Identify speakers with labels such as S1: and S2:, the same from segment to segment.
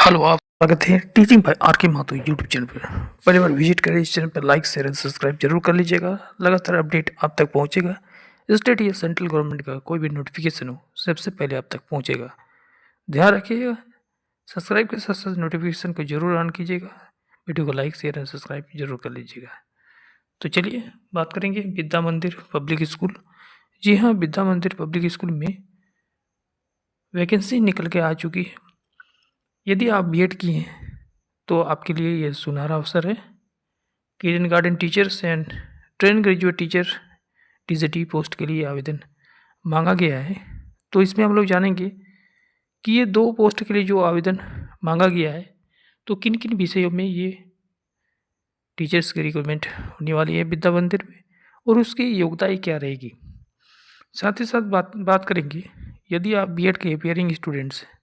S1: Hello, आप स्वागत है टीचिंग बाय आर के माथुर यूट्यूब चैनल पर। पहली बार विजिट करें इस चैनल पर लाइक शेयर एंड सब्सक्राइब जरूर कर लीजिएगा। लगातार अपडेट आप तक पहुंचेगा। स्टेट या सेंट्रल गवर्नमेंट का कोई भी नोटिफिकेशन हो सबसे पहले आप तक पहुंचेगा। ध्यान रखिएगा, सब्सक्राइब के साथ साथ नोटिफिकेशन को जरूर ऑन कीजिएगा। वीडियो को लाइक शेयर एंड सब्सक्राइब जरूर कर लीजिएगा। तो चलिए बात करेंगे विद्या मंदिर पब्लिक स्कूल। जी हाँ, विद्या मंदिर पब्लिक स्कूल में वैकेंसी निकल के आ चुकी है। यदि आप बीएड किए हैं तो आपके लिए यह सुनहरा अवसर है। Kindergarten teachers and train graduate teacher TGT post के लिए आवेदन मांगा गया है। तो इसमें हम लोग जानेंगे कि ये 2 पोस्ट के लिए जो आवेदन मांगा गया है तो किन किन विषयों में ये टीचर्स की रिक्वायरमेंट होने वाली है विद्या मंदिर में, और उसकी योग्यताएँ क्या रहेगी। साथ ही साथ बात करेंगे, यदि आप बीएड के अपियरिंग स्टूडेंट्स हैं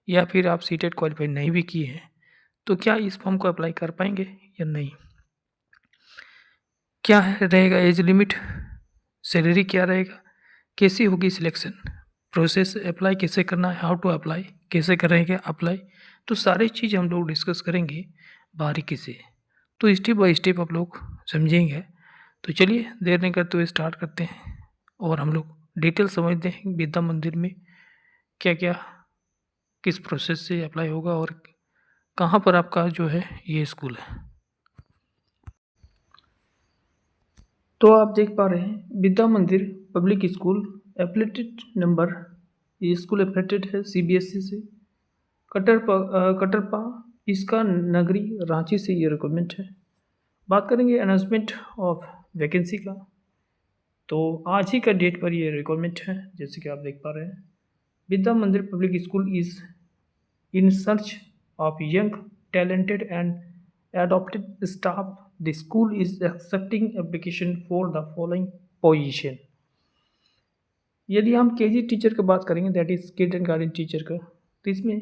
S1: या फिर आप सीटेट क्वालिफाई नहीं भी किए हैं तो क्या इस फॉर्म को अप्लाई कर पाएंगे या नहीं। क्या रहेगा एज लिमिट, सैलरी क्या रहेगा, कैसी होगी सिलेक्शन प्रोसेस, अप्लाई कैसे करना है, हाउ टू अप्लाई, कैसे करेंगे अप्लाई। तो सारी चीज़ हम लोग डिस्कस करेंगे बारीकी से। तो स्टेप बाय स्टेप आप लोग समझेंगे। तो चलिए देर नहीं करते हुए स्टार्ट करते हैं और हम लोग डिटेल समझते हैं विद्या मंदिर में क्या क्या किस प्रोसेस से अप्लाई होगा और कहाँ पर आपका जो है ये स्कूल है। तो आप देख पा रहे हैं विद्या मंदिर पब्लिक स्कूल एफिलेटेड नंबर, ये स्कूल एफिलेटेड है सीबीएसई से। कटरपा इसका नगरी रांची से ये रिक्वायरमेंट है। बात करेंगे अनाउंसमेंट ऑफ वैकेंसी का, तो आज ही का डेट पर ये रिक्वायरमेंट है। जैसे कि आप देख पा रहे हैं, विद्या मंदिर public school is in search of young, talented and adopted staff. The school is accepting application for the following position. यदि हम केजी टीचर की बात करेंगे, दैट इज किंडरगार्टन टीचर का, तो इसमें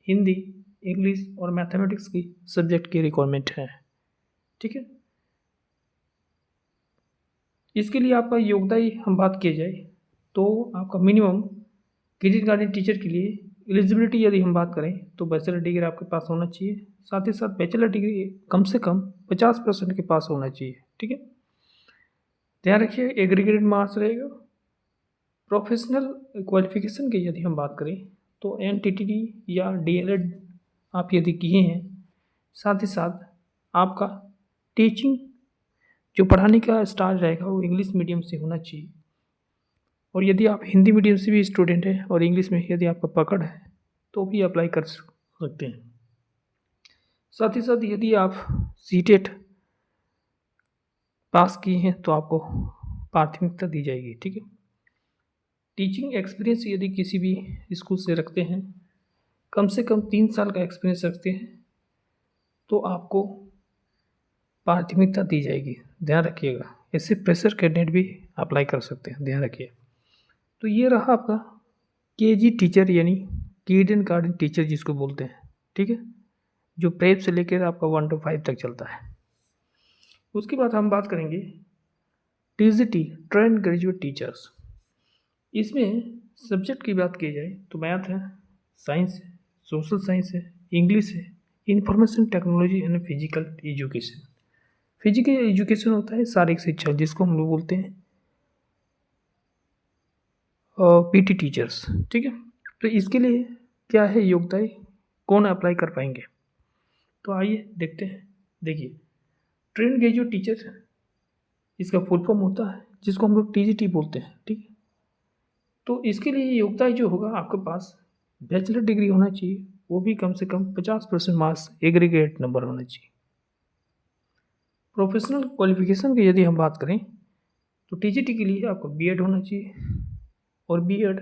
S1: हिंदी, इंग्लिश और मैथमेटिक्स की सब्जेक्ट की रिक्वायरमेंट है। ठीक है, इसके लिए आपका योग्यता हम बात की जाए तो आपका मिनिमम किंडरगार्टन टीचर के लिए एलिजिबिलिटी यदि हम बात करें तो बैचलर डिग्री आपके पास होना चाहिए। साथ ही साथ बैचलर डिग्री कम से कम 50% के पास होना चाहिए। ठीक है, ध्यान रखिए एग्रीगेटेड मार्क्स रहेगा। प्रोफेशनल क्वालिफिकेशन की यदि हम बात करें तो एनटीटी या डीएलएड आप यदि किए हैं, साथ ही साथ आपका टीचिंग जो पढ़ाने का स्टाइल रहेगा वो इंग्लिश मीडियम से होना चाहिए। और यदि आप हिंदी मीडियम से भी स्टूडेंट हैं और इंग्लिश में यदि आपका पकड़ है तो भी अप्लाई कर सकते हैं। साथ ही साथ यदि आप सीटेट पास किए हैं तो आपको प्राथमिकता दी जाएगी। ठीक है, टीचिंग एक्सपीरियंस यदि किसी भी स्कूल से रखते हैं, कम से कम 3 साल का एक्सपीरियंस रखते हैं तो आपको प्राथमिकता दी जाएगी। ध्यान रखिएगा, इससे प्रेशर कैंडिडेट भी अप्लाई कर सकते हैं। ध्यान रखिए। तो ये रहा आपका केजी टीचर यानी किंडरगार्टन टीचर जिसको बोलते हैं। ठीक है, जो प्रेप से लेकर आपका 1 to 5 तक चलता है। उसके बाद हम बात करेंगे टीजीटी ट्रेन ग्रेजुएट टीचर्स। इसमें सब्जेक्ट की बात की जाए तो मैथ है, साइंस है, सोशल साइंस है, इंग्लिश है, information technology and physical education. Physical education होता है शारीरिक शिक्षा जिसको हम लोग बोलते हैं पीटी टीचर्स। ठीक है, तो इसके लिए क्या है योग्यताएं, कौन अप्लाई कर पाएंगे, तो आइए देखते हैं। देखिए, ट्रेन ग्रेजुएट टीचर इसका फुल फॉर्म होता है जिसको हम लोग टीजीटी बोलते हैं। ठीक है, तो इसके लिए योग्यता जो होगा आपके पास बैचलर डिग्री होना चाहिए, वो भी कम से कम 50% मार्क्स एग्रीगेट नंबर होना चाहिए। प्रोफेशनल क्वालिफिकेशन की यदि हम बात करें तो टीजीटी के लिए आपको बीएड होना चाहिए, और बीएड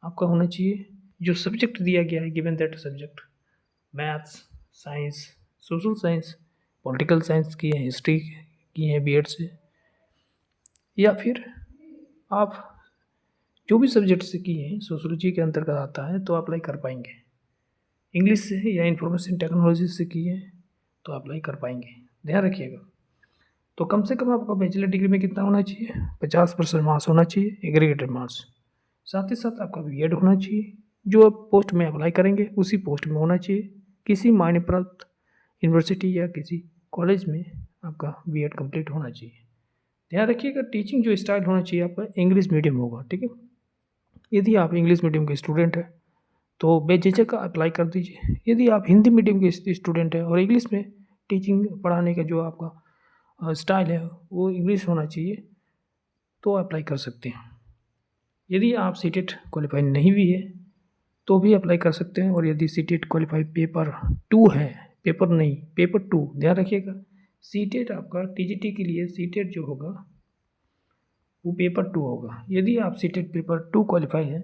S1: आपका होना चाहिए जो सब्जेक्ट दिया गया है, given that subject maths, science, social science, political science की है, हिस्ट्री की है बीएड से, या फिर आप जो भी सब्जेक्ट से किए हैं सोशोलॉजी के अंतर्गत आता है तो अप्लाई कर पाएंगे। इंग्लिश से या इंफॉर्मेशन टेक्नोलॉजी से किए तो अप्लाई कर पाएंगे। ध्यान रखिएगा। तो कम से कम आपका बैचलर डिग्री में कितना होना चाहिए, 50% मार्क्स होना चाहिए एग्रीगेटेड मार्क्स। साथ ही साथ आपका बीएड होना चाहिए, जो आप पोस्ट में अप्लाई करेंगे उसी पोस्ट में होना चाहिए, किसी मान्य प्राप्त यूनिवर्सिटी या किसी कॉलेज में आपका बीएड कंप्लीट होना चाहिए। ध्यान रखिएगा, टीचिंग जो स्टाइल होना चाहिए आपका इंग्लिश मीडियम होगा, ठीक है। यदि आप इंग्लिश मीडियम के स्टूडेंट हैं तो बेझिझक अप्लाई कर दीजिए। यदि आप हिंदी मीडियम के स्टूडेंट हैं और इंग्लिश में टीचिंग पढ़ाने का जो आपका स्टाइल है वो इंग्लिश होना चाहिए तो अप्लाई कर सकते हैं। यदि आप सीटेट क्वालिफाई नहीं भी है तो भी अप्लाई कर सकते हैं। और यदि सीटेट क्वालिफाई पेपर 2 है, पेपर नहीं, पेपर 2, ध्यान रखिएगा, सीटेट आपका टीजीटी के लिए सीटेट जो होगा वो पेपर 2 होगा। यदि आप सीटेट पेपर 2 क्वालिफाई है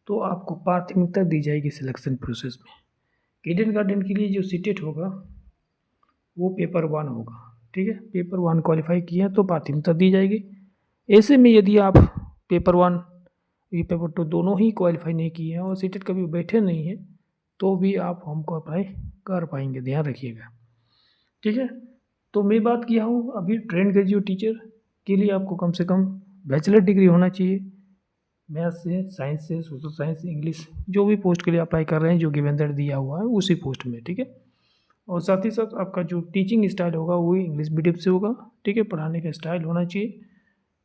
S1: तो आपको प्राथमिकता दी जाएगी सिलेक्शन प्रोसेस में। किंडरगार्टन के लिए जो सीटेट होगा वो पेपर 1 होगा, ठीक है। पेपर 1 क्वालिफाई किया तो प्राथमिकता दी जाएगी। ऐसे में यदि आप पेपर 1 ये पेपर 2 दोनों ही क्वालिफाई नहीं किए हैं और सीटेट कभी बैठे नहीं हैं तो भी आप हमको अप्लाई कर पाएंगे, ध्यान रखिएगा, ठीक है। तो मैं बात किया हूँ अभी ट्रेंड ग्रेजुएट टीचर के लिए आपको कम से कम बैचलर डिग्री होना चाहिए मैथ्स से, साइंस से, सोशल साइंस, इंग्लिश, जो भी पोस्ट के लिए अप्लाई कर रहे हैं जो गिवन दैट दिया हुआ है उसी पोस्ट में, ठीक है। और साथ ही साथ आपका जो टीचिंग स्टाइल होगा वो इंग्लिश मीडियम से होगा, ठीक है। पढ़ाने का स्टाइल होना चाहिए,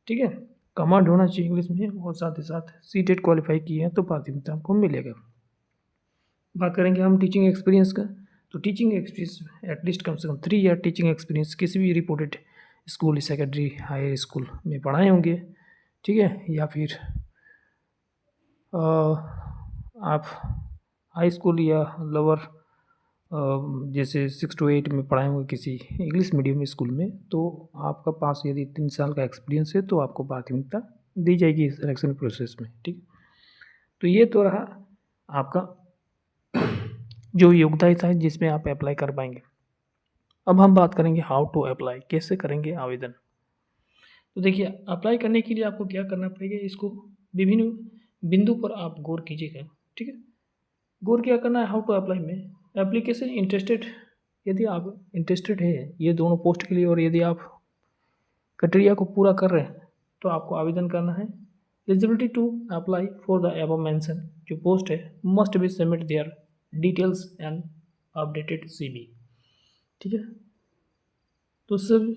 S1: ठीक है। कमांड होना चाहिए इंग्लिश में और साथ ही साथ सीटेट क्वालिफाई किए हैं तो प्राथमिकता आपको मिलेगा। बात करेंगे हम टीचिंग एक्सपीरियंस का, तो टीचिंग एक्सपीरियंस एटलीस्ट कम से कम 3 ईयर टीचिंग एक्सपीरियंस किसी भी reported school, secondary, higher school में पढ़ाए होंगे, ठीक है। या फिर आप हाई स्कूल या लोअर जैसे 6 to 8 में पढ़ाए होंगे किसी इंग्लिश मीडियम स्कूल में, तो आपका पास यदि 3 साल का एक्सपीरियंस है तो आपको प्राथमिकता दी जाएगी सिलेक्शन प्रोसेस में, ठीक है। तो ये तो रहा आपका जो योग्यता है जिसमें आप अप्लाई कर पाएंगे। अब हम बात करेंगे हाउ टू अप्लाई, कैसे करेंगे आवेदन। तो देखिए, अप्लाई करने के लिए आपको क्या करना पड़ेगा, इसको विभिन्न बिंदु पर आप गौर कीजिएगा, ठीक है। गौर क्या करना है हाउ टू अप्लाई में, एप्लीकेशन इंटरेस्टेड, यदि आप इंटरेस्टेड है ये दोनों पोस्ट के लिए और यदि आप क्राइटेरिया को पूरा कर रहे हैं तो आपको आवेदन करना है। Eligibility to apply for the above mention जो पोस्ट है must be submit their details and updated CV, ठीक है। तो सब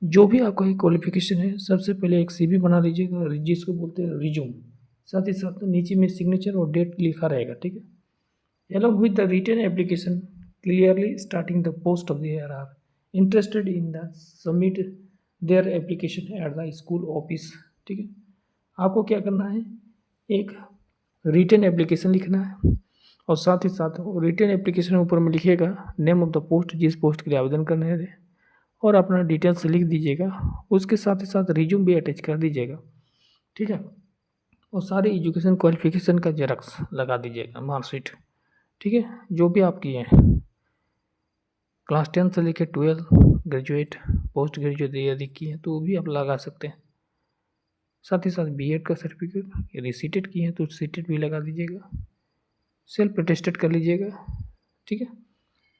S1: जो भी आपका क्वालिफिकेशन है सबसे पहले एक CV बना लीजिएगा जिसको बोलते हैं रिज्यूम, साथ ही साथ नीचे में सिग्नेचर और डेट लिखा रहेगा, ठीक है। along with the written application clearly starting the post of the are interested in the submit their application at the school office, ठीक है। आपको क्या करना है, एक रिटन एप्लीकेशन लिखना है और साथ ही साथ रिटन एप्लीकेशन ऊपर में लिखिएगा नेम ऑफ द पोस्ट, जिस पोस्ट के लिए आवेदन करने है और अपना डिटेल्स लिख दीजिएगा। उसके साथ ही साथ रिज्यूम भी अटैच कर दीजिएगा, ठीक है। और सारे एजुकेशन क्वालिफिकेशन का जेरॉक्स लगा दीजिएगा, मार्कशीट, ठीक है, जो भी आप किए हैं क्लास 10 से लेकर 12, ग्रेजुएट, पोस्ट ग्रेजुएट यदि किए हैं तो वो भी आप लगा सकते हैं। साथ ही साथ बीएड का सर्टिफिकेट, यदि सीटेट किए हैं तो सीटेट भी लगा दीजिएगा, सेल्फ अटेस्टेड कर लीजिएगा, ठीक है,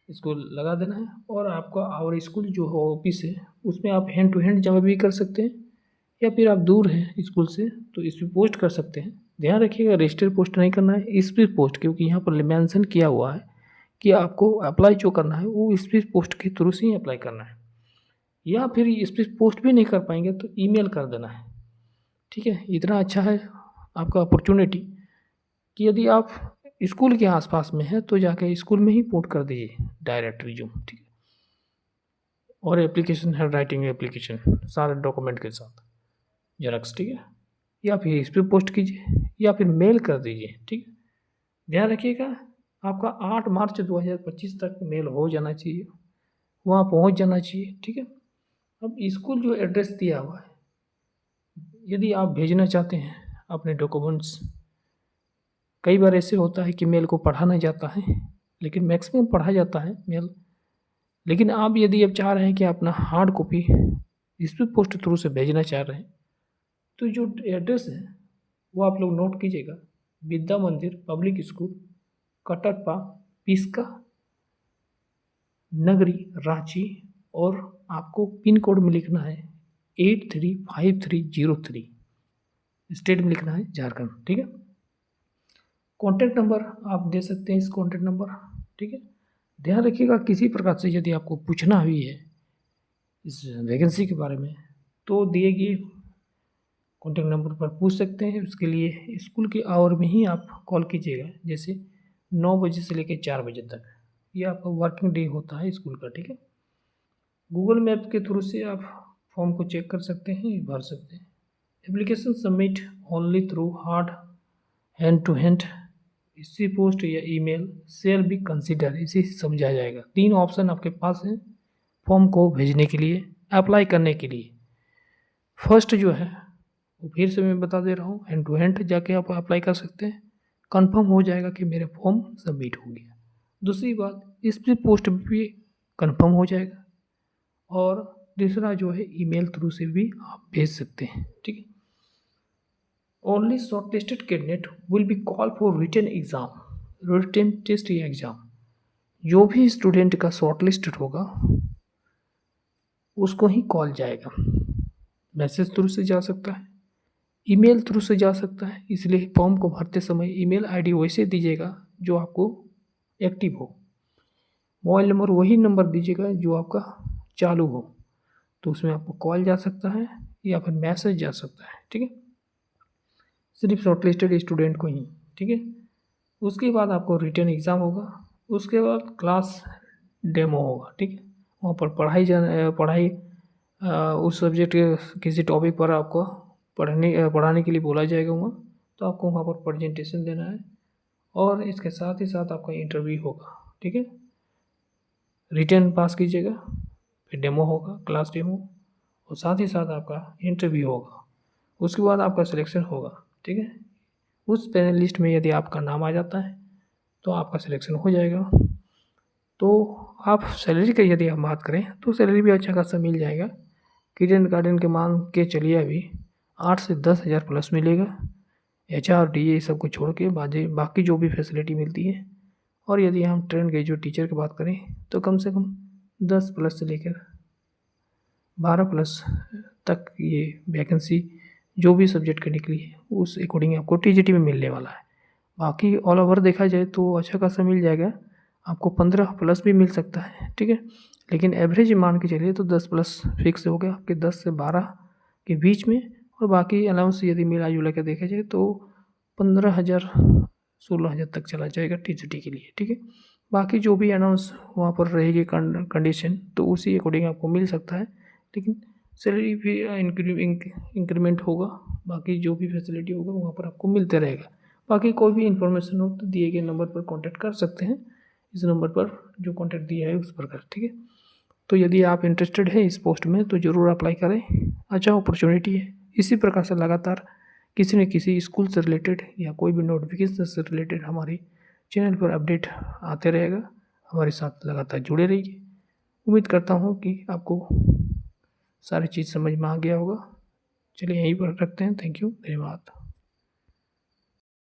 S1: इसको लगा देना है। और आपका और स्कूल जो हो ऑफिस है उसमें आप हैंड टू हैंड जमा भी कर सकते हैं या फिर आप दूर हैं स्कूल से तो इस पर पोस्ट कर सकते हैं। ध्यान रखिएगा रजिस्टर पोस्ट नहीं करना है, इस पर पोस्ट, क्योंकि यहाँ पर मेंशन किया हुआ है कि आपको अप्लाई जो करना है वो स्पीड पोस्ट के थ्रू से ही अप्लाई करना है, या फिर स्पीड पोस्ट भी नहीं कर पाएंगे तो ईमेल कर देना है, ठीक है। इतना अच्छा है आपका अपॉर्चुनिटी कि यदि आप स्कूल के आसपास में है तो जाकर स्कूल में ही पोस्ट कर दीजिए डायरेक्ट रिज्यूम, ठीक है। और एप्लीकेशन हैंड राइटिंग एप्लीकेशन सारे डॉक्यूमेंट के साथ जेरॉक्स, ठीक है, या फिर इस पर पोस्ट कीजिए या फिर मेल कर दीजिए, ठीक है। ध्यान रखिएगा आपका 8 मार्च 2025 तक मेल हो जाना चाहिए, वहाँ पहुँच जाना चाहिए, ठीक है। अब स्कूल जो एड्रेस दिया हुआ है यदि आप भेजना चाहते हैं अपने डॉक्यूमेंट्स, कई बार ऐसे होता है कि मेल को पढ़ा नहीं जाता है लेकिन मैक्सिमम पढ़ा जाता है मेल, लेकिन आप यदि अब चाह रहे हैं कि अपना hard copy speed post through से भेजना चाह रहे हैं तो जो एड्रेस है वो आप लोग नोट कीजिएगा, विद्या मंदिर पब्लिक स्कूल, कटप्पा, पिस्का नगरी, रांची, और आपको पिन कोड में लिखना है 835303, स्टेट में लिखना है झारखंड, ठीक है। कॉन्टैक्ट नंबर आप दे सकते हैं इस कॉन्टैक्ट नंबर, ठीक है। ध्यान रखिएगा, किसी प्रकार से यदि आपको पूछना भी है इस वैकेंसी के बारे में तो दिए गए कॉन्टैक्ट नंबर पर पूछ सकते हैं। उसके लिए स्कूल के आवर में ही आप कॉल कीजिएगा, जैसे 9 बजे से लेकर 4 बजे तक। ये आपका वर्किंग डे होता है स्कूल का, ठीक है। गूगल मैप के थ्रू से आप फॉर्म को चेक कर सकते हैं, भर सकते हैं। Application submit only through hard hand to hand, इसी पोस्ट या ईमेल शेयर बी कंसिडर, इसी से समझा जाएगा। 3 ऑप्शन आपके पास हैं फॉर्म को भेजने के लिए, अप्लाई करने के लिए। फर्स्ट जो है वो फिर से मैं बता दे रहा हूँ, हैंड टू हैंड जाके आप अप्लाई कर सकते हैं, कंफर्म हो जाएगा कि मेरे फॉर्म सबमिट हो गया। दूसरी बात, इस पे पोस्ट भी कंफर्म हो जाएगा। और तीसरा जो है ईमेल थ्रू से भी आप भेज सकते हैं, ठीक है। Only shortlisted candidate will be call for written exam, written test या एग्ज़ाम। जो भी स्टूडेंट का शॉर्टलिस्टेड होगा उसको ही कॉल जाएगा। मैसेज थ्रू से जा सकता है, ईमेल थ्रू से जा सकता है, इसलिए फॉर्म को भरते समय ईमेल आईडी वैसे दीजिएगा जो आपको एक्टिव हो। मोबाइल नंबर वही नंबर दीजिएगा जो आपका चालू हो, तो उसमें आपको कॉल जा सकता है या फिर मैसेज जा सकता है, ठीक है। सिर्फ शॉर्टलिस्टेड स्टूडेंट को ही, ठीक है। उसके बाद आपको रिटन एग्ज़ाम होगा, उसके बाद क्लास डेमो होगा, ठीक है। वहाँ पर पढ़ाई उस सब्जेक्ट के किसी टॉपिक पर आपको पढ़ाने के लिए बोला जाएगा वहाँ, तो आपको वहाँ पर प्रेजेंटेशन देना है। और इसके साथ ही साथ आपका इंटरव्यू होगा, ठीक है। रिटन पास कीजिएगा, फिर डेमो होगा, क्लास डेमो, और साथ ही साथ आपका इंटरव्यू होगा। उसके बाद आपका सिलेक्शन होगा, ठीक है। उस पैनल लिस्ट में यदि आपका नाम आ जाता है तो आपका सिलेक्शन हो जाएगा। तो आप सैलरी का यदि हम बात करें तो सैलरी भी अच्छा खासा मिल जाएगा। किंडर गार्डन के मान के चलिए अभी 8 से 10 हज़ार प्लस मिलेगा, HRDA सब कुछ छोड़ के बाकी जो भी फैसिलिटी मिलती है। और यदि हम ट्रेन ग्रेजुएट टीचर की बात करें तो कम से कम 10 प्लस से लेकर 12 प्लस तक ये वैकेंसी जो भी सब्जेक्ट की निकली है उस अकॉर्डिंग आपको TGT में मिलने वाला है। बाकी ऑल ओवर देखा जाए तो अच्छा खासा मिल जाएगा, आपको 15 प्लस भी मिल सकता है, ठीक है। लेकिन एवरेज मान के चलिए तो 10 प्लस फिक्स हो गया आपके 10 से 12 के बीच में। और बाकी अलाउंस यदि मिला जुला के देखा जाए तो 15,000 16,000 तक चला जाएगा TGT के लिए, ठीक है। बाकी जो भी अनाउंस वहाँ पर रहेगी कंडीशन तो उसी अकॉर्डिंग आपको मिल सकता है, लेकिन सैलरी भी इंक्रीमेंट होगा। बाकी जो भी फैसिलिटी होगा वहाँ पर आपको मिलते रहेगा। बाकी कोई भी इन्फॉर्मेशन हो तो दिए गए नंबर पर कांटेक्ट कर सकते हैं, इस नंबर पर जो कांटेक्ट दिया है उस पर कर, ठीक है। तो यदि आप इंटरेस्टेड है इस पोस्ट में तो ज़रूर अप्लाई करें, अच्छा अपॉर्चुनिटी है। इसी प्रकार से लगातार किसी न किसी स्कूल से रिलेटेड या कोई भी नोटिफिकेशन से रिलेटेड हमारे चैनल पर अपडेट आते रहेगा। हमारे साथ लगातार जुड़े रहिए। उम्मीद करता हूँ कि आपको सारी चीज़ समझ में आ गया होगा। चलिए यहीं पर रखते हैं। थैंक यू, धन्यवाद।